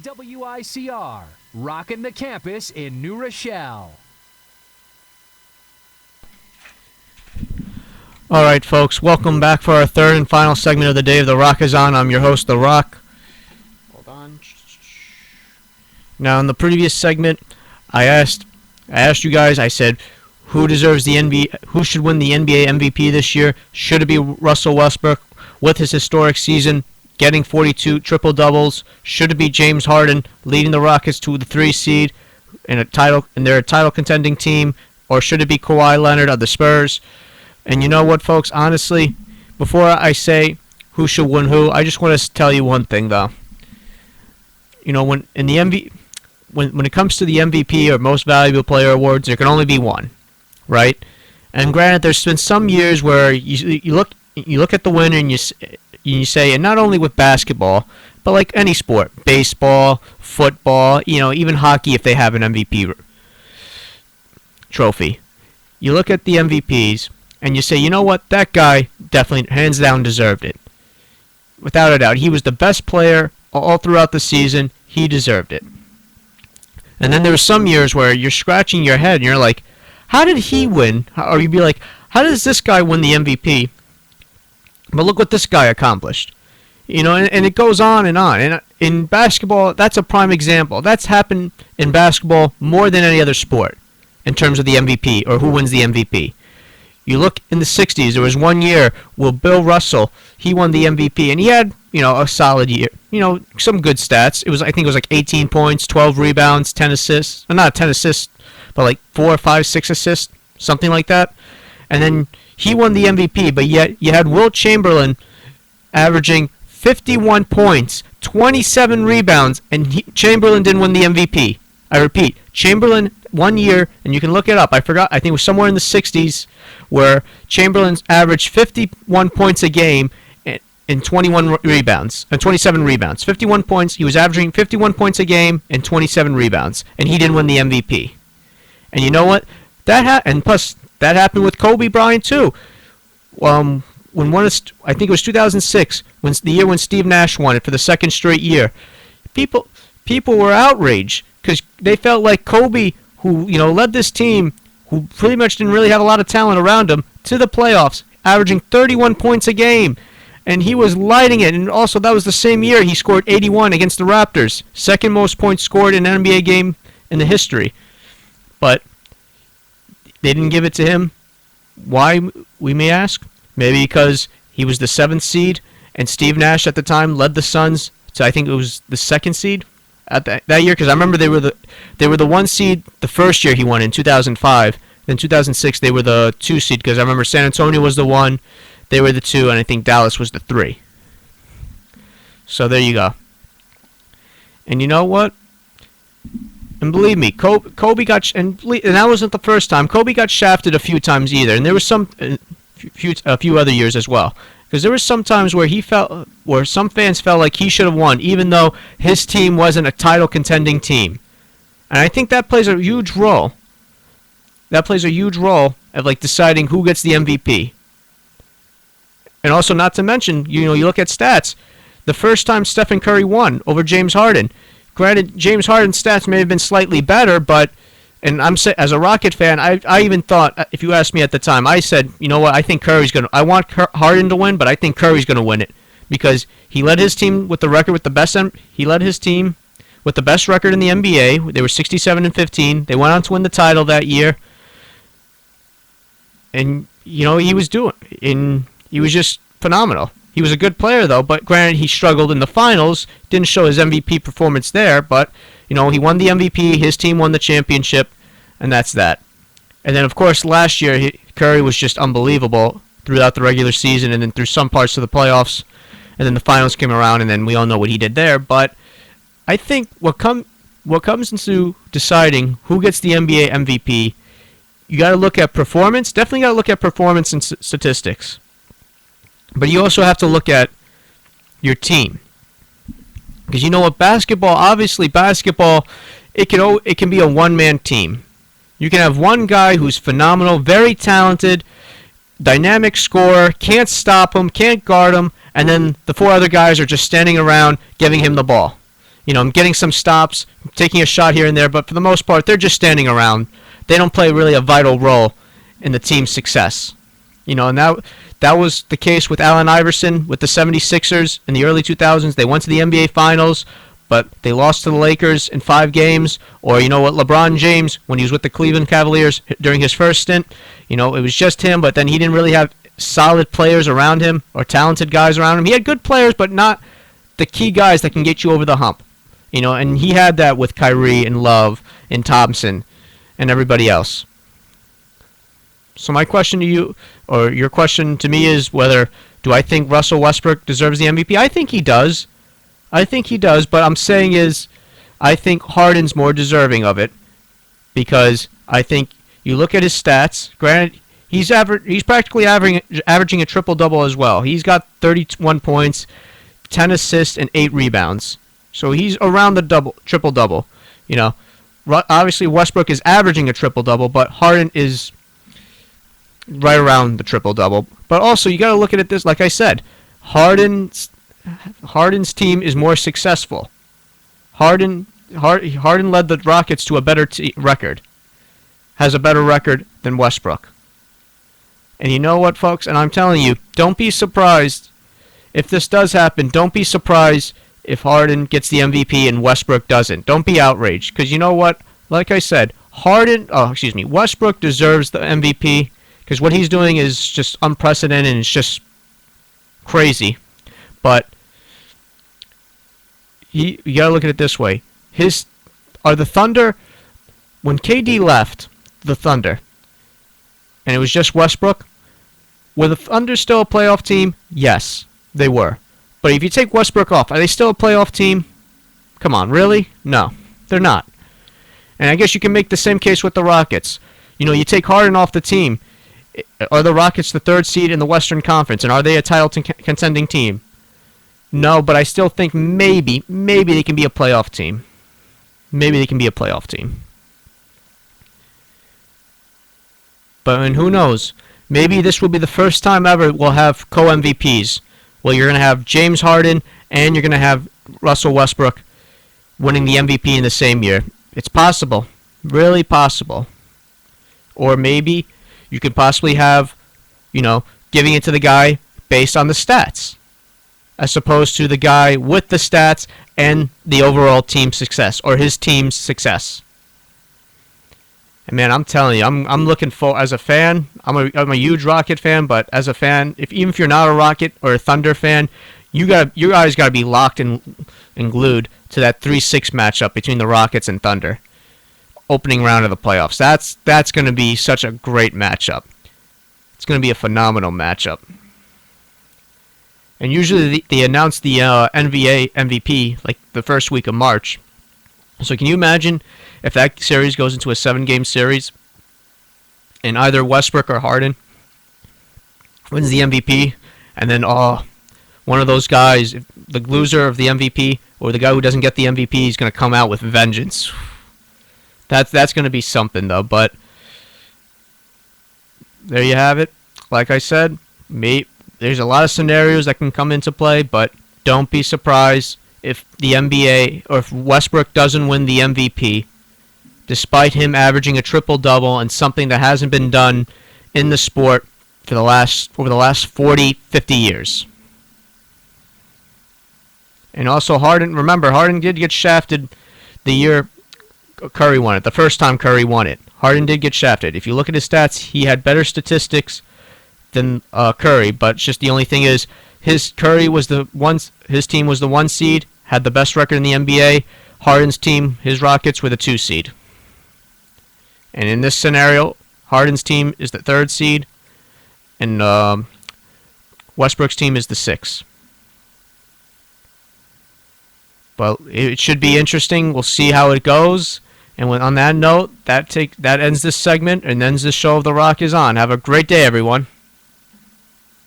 WICR, rocking the campus in New Rochelle. All right, folks, welcome back for our third and final segment of the day of The Rock is On. I'm your host, The Rock. Hold on. Now, in the previous segment, I asked you guys, I said, who deserves the NBA, who should win the NBA MVP this year? Should it be Russell Westbrook with his historic season, getting 42 triple-doubles? Should it be James Harden leading the Rockets to the 3 seed in their title contending team? Or should it be Kawhi Leonard of the Spurs? And you know what, folks? Honestly, before I say who should win who, I just want to tell you one thing, though. You know, when it comes to the MVP or Most Valuable Player awards, there can only be one, right? And granted, there's been some years where you look at the winner and you say, and not only with basketball, but like any sport, baseball, football, even hockey, if they have an MVP trophy, you look at the MVPs and you say, you know what, that guy definitely, hands down, deserved it. Without a doubt, he was the best player all throughout the season. He deserved it. And then there were some years where you're scratching your head and you're like, how did he win? Or you'd be like, how does this guy win the MVP? But look what this guy accomplished. And it goes on and on. And in basketball, that's a prime example. That's happened in basketball more than any other sport in terms of the MVP or who wins the MVP. You look in the 60s, there was one year where Bill Russell, he won the MVP, and he had, a solid year. Some good stats. I think it was like 18 points, 12 rebounds, 10 assists. Not 10 assists, but like 4, 5, 6 assists, something like that. And then he won the MVP, but yet you had Wilt Chamberlain averaging 51 points, 27 rebounds, and Chamberlain didn't win the MVP. I repeat, Chamberlain, one year, and you can look it up, I think it was somewhere in the 60s, where Chamberlain averaged 51 points a game and 27 rebounds. 51 points, he was averaging 51 points a game and 27 rebounds, and he didn't win the MVP. And you know what? And plus, that happened with Kobe Bryant, too. I think it was 2006, the year when Steve Nash won it for the second straight year. People were outraged because they felt like Kobe, who led this team, who pretty much didn't really have a lot of talent around him, to the playoffs, averaging 31 points a game. And he was lighting it. And also, that was the same year he scored 81 against the Raptors. Second most points scored in an NBA game in the history. But they didn't give it to him. Why, we may ask? Maybe because he was the 7th seed, and Steve Nash at the time led the Suns to, I think it was the 2nd seed at that year, because I remember they were the 1 seed the first year he won in 2005. Then 2006 they were the 2 seed, because I remember San Antonio was the 1, they were the 2, and I think Dallas was the 3. So there you go. And you know what? And believe me, Kobe got and that wasn't the first time. Kobe got shafted a few times either, and there was a few other years as well. Because there was some times where some fans felt like he should have won, even though his team wasn't a title contending team. And I think that plays a huge role. That plays a huge role of deciding who gets the MVP. And also, not to mention, you look at stats. The first time Stephen Curry won over James Harden. Granted, James Harden's stats may have been slightly better, but, and as a Rocket fan, I even thought, if you asked me at the time, I said, you know what, I think I want Harden to win, but I think Curry's going to win it. Because he led his team with the record with the best, he led his team with the best record in the NBA. They were 67-15. They went on to win the title that year. And, he was just phenomenal. He was a good player, though, but granted, he struggled in the finals, didn't show his MVP performance there, but, he won the MVP, his team won the championship, and that's that. And then, of course, last year, Curry was just unbelievable throughout the regular season and then through some parts of the playoffs, and then the finals came around, and then we all know what he did there, but I think what comes into deciding who gets the NBA MVP, you got to look at performance, definitely got to look at performance and statistics. But you also have to look at your team. Because you know what, basketball, it can be a one-man team. You can have one guy who's phenomenal, very talented, dynamic scorer, can't stop him, can't guard him, and then the 4 other guys are just standing around giving him the ball. getting some stops, taking a shot here and there, but for the most part, they're just standing around. They don't play really a vital role in the team's success. And that was the case with Allen Iverson with the 76ers in the early 2000s. They went to the NBA Finals, but they lost to the Lakers in 5 games. Or LeBron James, when he was with the Cleveland Cavaliers during his first stint, it was just him, but then he didn't really have solid players around him or talented guys around him. He had good players, but not the key guys that can get you over the hump. And he had that with Kyrie and Love and Thompson and everybody else. So my question to you, or your question to me, is do I think Russell Westbrook deserves the MVP? I think he does. But I'm saying I think Harden's more deserving of it, because I think you look at his stats. Granted, he's practically averaging a triple-double as well. He's got 31 points, 10 assists, and 8 rebounds. So he's around the triple-double. Obviously Westbrook is averaging a triple-double, but Harden is right around the triple-double. But also, you got to look at it this, like I said, Harden's team is more successful. Harden led the Rockets to a better record. Has a better record than Westbrook. And you know what, folks? And I'm telling you, don't be surprised if this does happen. Don't be surprised if Harden gets the MVP and Westbrook doesn't. Don't be outraged, because you know what? Like I said, Westbrook deserves the MVP, because what he's doing is just unprecedented and it's just crazy. But you gotta look at it this way: the Thunder, when KD left the Thunder, and it was just Westbrook, were the Thunder still a playoff team? Yes, they were. But if you take Westbrook off, are they still a playoff team? Come on, really? No, they're not. And I guess you can make the same case with the Rockets. You take Harden off the team. Are the Rockets the 3rd seed in the Western Conference, and are they a title contending team? No, but I still think maybe they can be a playoff team. But who knows? Maybe this will be the first time ever we'll have co-MVPs. Well, you're going to have James Harden and you're going to have Russell Westbrook winning the MVP in the same year. It's possible. Really possible. Or maybe you could possibly have, giving it to the guy based on the stats, as opposed to the guy with the stats and the overall team success, or his team's success. And man, I'm telling you, I'm looking for, as a fan, I'm a huge Rocket fan, but as a fan, even if you're not a Rocket or a Thunder fan, you guys got to be locked and glued to that 3-6 matchup between the Rockets and Thunder, opening round of the playoffs. That's going to be such a great matchup. It's going to be a phenomenal matchup. And usually they announce the NBA MVP like the first week of March. So can you imagine if that series goes into a 7-game series and either Westbrook or Harden wins the MVP, and then one of those guys, the loser of the MVP or the guy who doesn't get the MVP, is going to come out with vengeance. That's going to be something, though. But there you have it. Like I said, there's a lot of scenarios that can come into play, but don't be surprised if the NBA or if Westbrook doesn't win the MVP, despite him averaging a triple-double and something that hasn't been done in the sport over the last 40, 50 years. And also Harden did get shafted the year Curry won it, the first time Curry won it. Harden did get shafted. If you look at his stats, he had better statistics than Curry, but just the only thing is his team was the 1 seed, had the best record in the NBA. Harden's team, his Rockets, were the 2 seed. And in this scenario, Harden's team is the 3rd seed, and Westbrook's team is the 6th. But it should be interesting. We'll see how it goes. And on that note, that ends this segment and ends this show of The Rock Is On. Have a great day, everyone.